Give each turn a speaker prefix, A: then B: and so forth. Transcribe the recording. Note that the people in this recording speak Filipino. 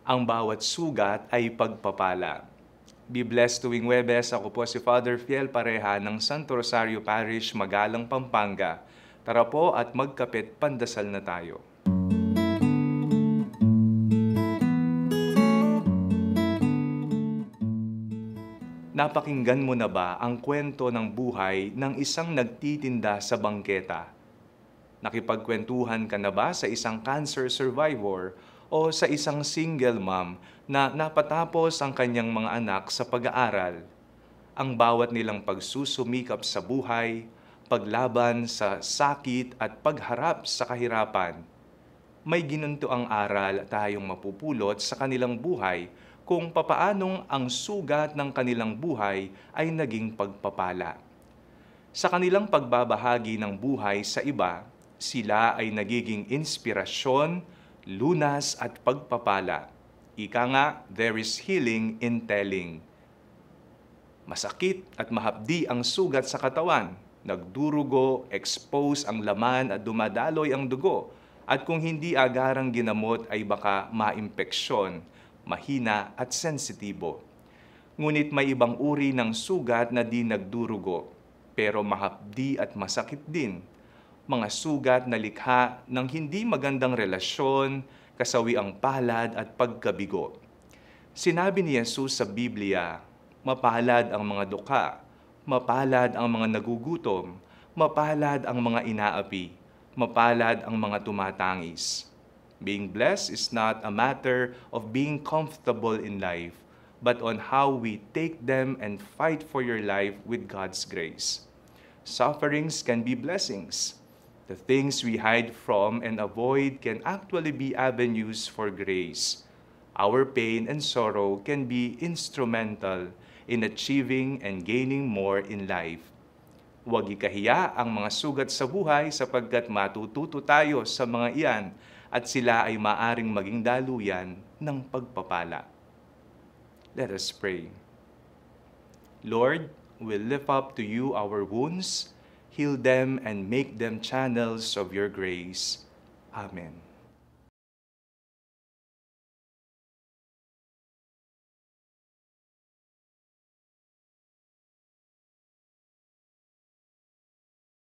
A: Ang bawat sugat ay pagpapala. Be blessed tuwing Webes. Ako po si Father Fiel Pareha ng Santo Rosario Parish, Magalang, Pampanga. Tara po at magkapit pandasal na tayo. Napakinggan mo na ba ang kwento ng buhay ng isang nagtitinda sa bangketa? Nakipagkwentuhan ka na ba sa isang cancer survivor o sa isang single mom na napatapos ang kanyang mga anak sa pag-aaral? Ang bawat nilang pagsusumikap sa buhay, paglaban sa sakit at pagharap sa kahirapan, may ginuntuang aral tayong mapupulot sa kanilang buhay kung papaanong ang sugat ng kanilang buhay ay naging pagpapala. Sa kanilang pagbabahagi ng buhay sa iba, sila ay nagiging inspirasyon, lunas at pagpapala. Ika nga, there is healing in telling. Masakit at mahapdi ang sugat sa katawan, nagdurugo, expose ang laman at dumadaloy ang dugo, at kung hindi agarang ginamot ay baka maimpeksyon, mahina at sensitibo. Ngunit may ibang uri ng sugat na di nagdurugo, pero mahapdi at masakit din. Mga sugat na likha ng hindi magandang relasyon, kasawiang palad at pagkabigo. Sinabi ni Jesus sa Biblia, mapalad ang mga dukha, mapalad ang mga nagugutom, mapalad ang mga inaapi, mapalad ang mga tumatangis. Being blessed is not a matter of being comfortable in life, but on how we take them and fight for your life with God's grace. Sufferings can be blessings. The things we hide from and avoid can actually be avenues for grace. Our pain and sorrow can be instrumental in achieving and gaining more in life. Huwag ikahiya ang mga sugat sa buhay sapagkat matututo tayo sa mga iyan at sila ay maaring maging daluyan ng pagpapala. Let us pray. Lord, we lift up to you our wounds, heal them and make them channels of your grace. Amen.